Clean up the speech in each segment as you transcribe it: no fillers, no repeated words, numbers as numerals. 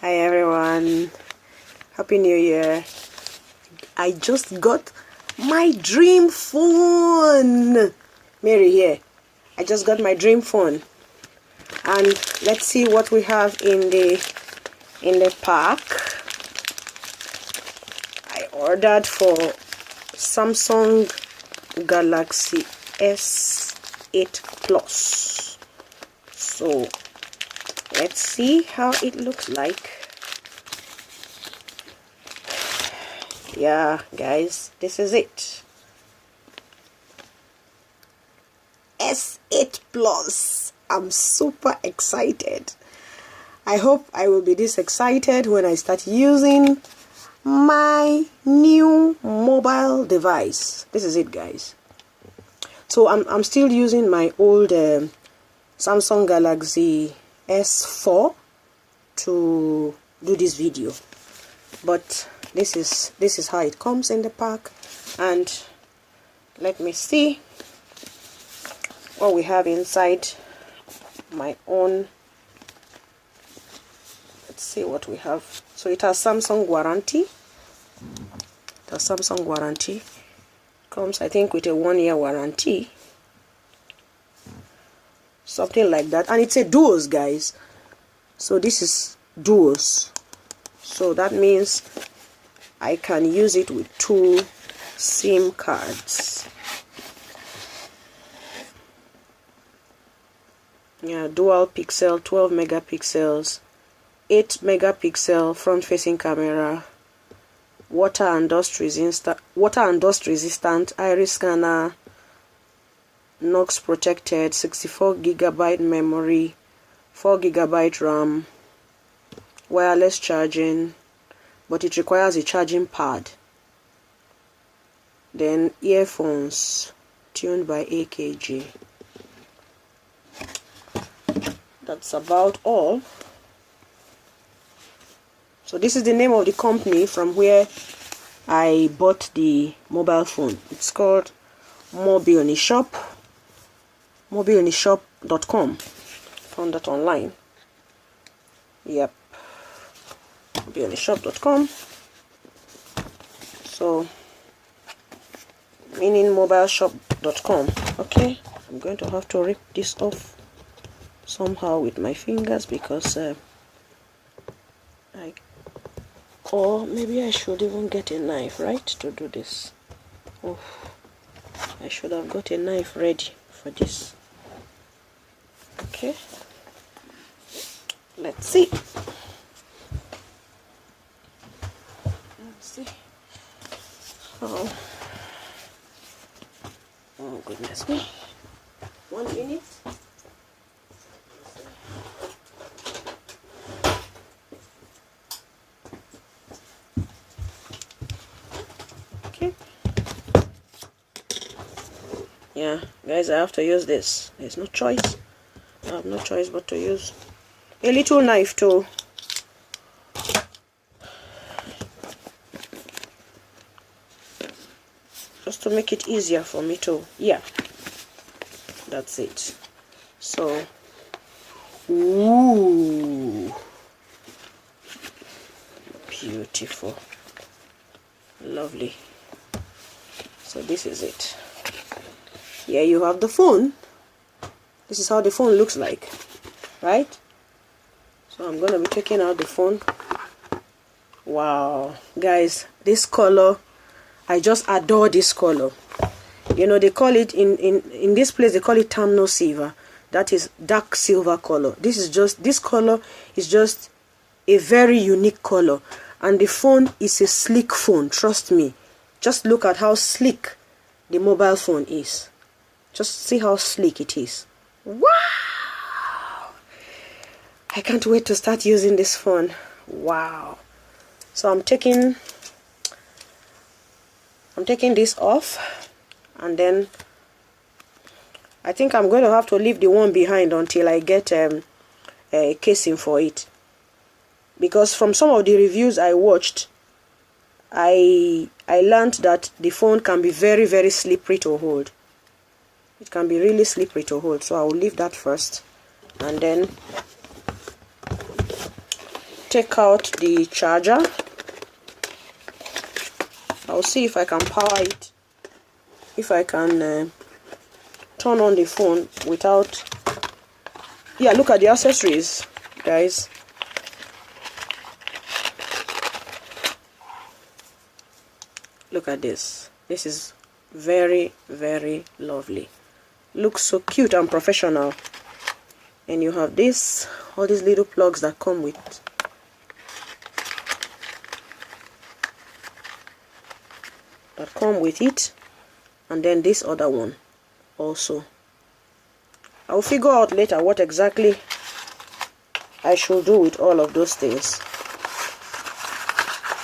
Hi everyone, Happy New Year. I just got my dream phone. Mary here. I just got my dream phone. And let's see what we have in the pack. I ordered for Samsung Galaxy S8 Plus. So let's see how it looks like. Yeah, guys, this is it. S8 Plus. I'm super excited. I hope I will be this excited when I start using my new mobile device. This is it, guys. So I'm still using my old Samsung Galaxy S4 to do this video, but this is how it comes in the pack. And let me see what we have inside my own. Let's see what we have. So it has Samsung warranty. Comes, I think, with a 1-year warranty, something like that. And it's a duos, guys. So this is duos, so that means I can use it with 2 SIM cards. Yeah, dual pixel, 12 megapixels, 8 megapixel front facing camera, water and dust resistant, iris scanner, NOx protected, 64 gigabyte memory, 4 gigabyte RAM, wireless charging, but it requires a charging pad. Then earphones tuned by AKG. That's about all. So this is the name of the company from where I bought the mobile phone. It's called Mobilshop. Mobilshop.com. Found that online. Yep. Mobilshop.com. So meaning mobileshop.com. Okay, I'm going to have to rip this off somehow with my fingers because or maybe I should even get a knife, right, to do this. Oh, I should have got a knife ready for this. Okay, let's see. Oh goodness me. 1 minute. Okay. Yeah, guys, I have to use this. There's no choice. I have no choice but to use a little knife too. Just to make it easier for me to, yeah, that's it. So, ooh, beautiful, lovely. So this is it. Here you have the phone. This is how the phone looks like, right? So I'm gonna be taking out the phone. Wow, guys, this color, I just adore this color. You know, they call it in this place, they call it Tamno silver. That is dark silver color. This color is just a very unique color, and the phone is a sleek phone. Trust me. Just look at how sleek the mobile phone is. Just see how sleek it is. Wow! I can't wait to start using this phone. Wow! So I'm taking this off, and then I think I'm going to have to leave the one behind until I get a casing for it, because from some of the reviews I watched, I learned that the phone can be very, very slippery to hold. It can be really slippery to hold, so I will leave that first, and then take out the charger. I'll see if I can power it, if I can turn on the phone without. Yeah, look at the accessories, guys. Look at this. This is very, very lovely. Looks so cute and professional. And you have this, all these little plugs that come with. It, and then this other one also. I'll figure out later what exactly I should do with all of those things.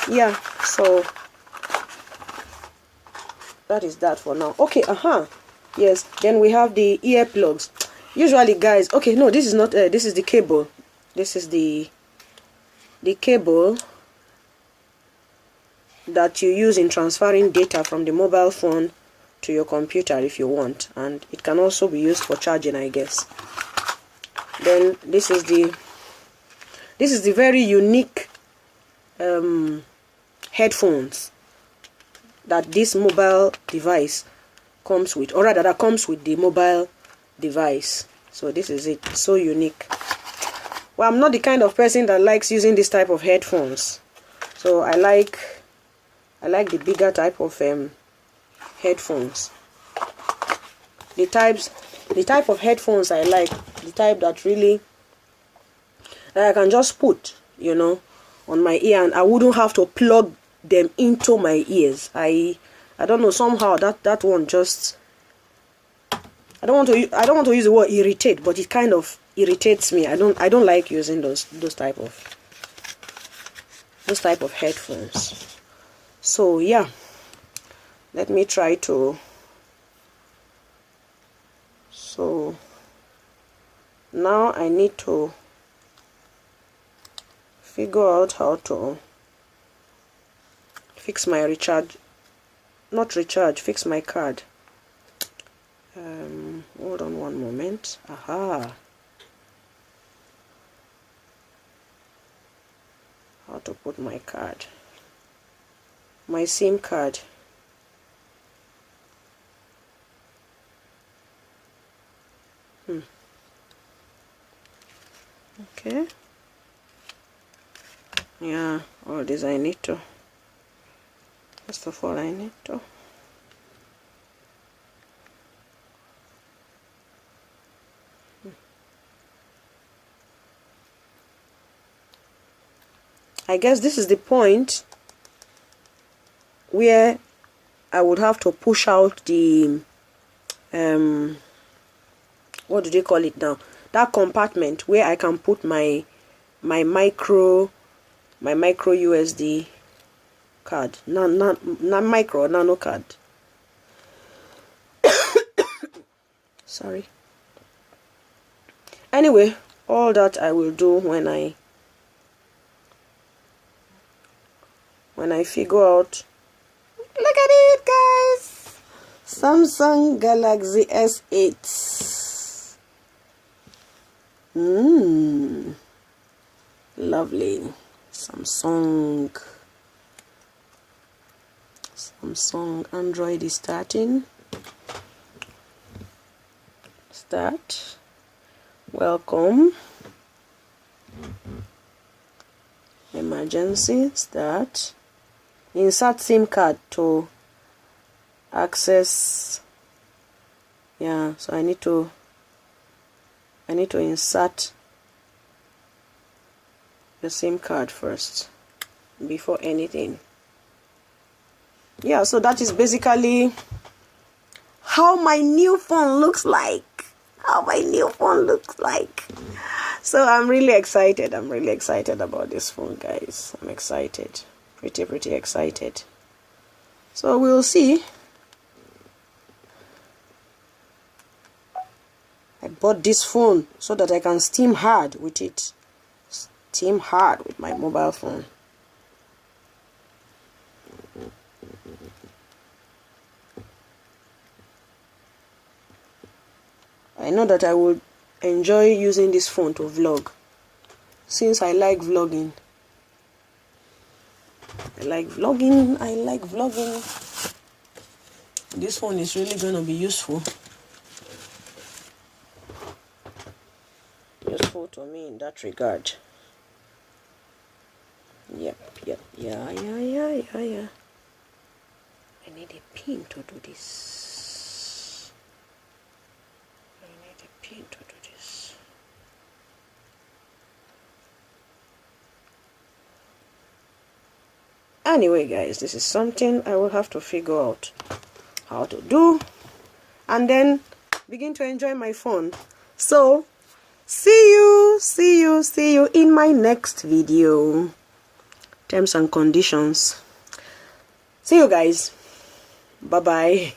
Yeah, so that is that for now. Okay, yes, then we have the earplugs. Usually, guys, okay, no, this is not this is the cable. This is the cable that you use in transferring data from the mobile phone to your computer if you want, and it can also be used for charging, I guess. Then this is the very unique headphones that this mobile device comes with, or rather that comes with the mobile device. So this is it. So unique. Well, I'm not the kind of person that likes using this type of headphones, so I like the bigger type of headphones. The type of headphones I like, the type that really that I can just put, you know, on my ear, and I wouldn't have to plug them into my ears. I don't know, somehow that one just, I don't want to use the word irritate, but it kind of irritates me. I don't like using those type of headphones. So yeah, let me try to. So now I need to figure out how to fix my fix my card. Hold on one moment. Aha. How to put my card. My SIM card. Okay. Yeah, all this I need to. First of all, I need to. I guess this is the point where I would have to push out the what do they call it now? That compartment where I can put my micro USD card. Not micro, nano card. Sorry. Anyway, all that I will do when I figure out. Look at it, guys. Samsung Galaxy S8. Lovely. Samsung Android is starting. Start. Welcome. Emergency. Start. Insert SIM card to access. Yeah, so I need to insert the SIM card first before anything. Yeah, so that is basically how my new phone looks like. So I'm really excited. I'm really excited about this phone, guys. I'm excited. Pretty excited. So we'll see. I bought this phone so that I can steam hard with it. Steam hard with my mobile phone. I know that I would enjoy using this phone to vlog, since I like vlogging. like vlogging. This one is really going to be useful to me in that regard. Yeah. I need a pin to do this. Anyway, guys, this is something I will have to figure out how to do and then begin to enjoy my phone. So see you in my next video. Terms and conditions. See you guys. Bye bye.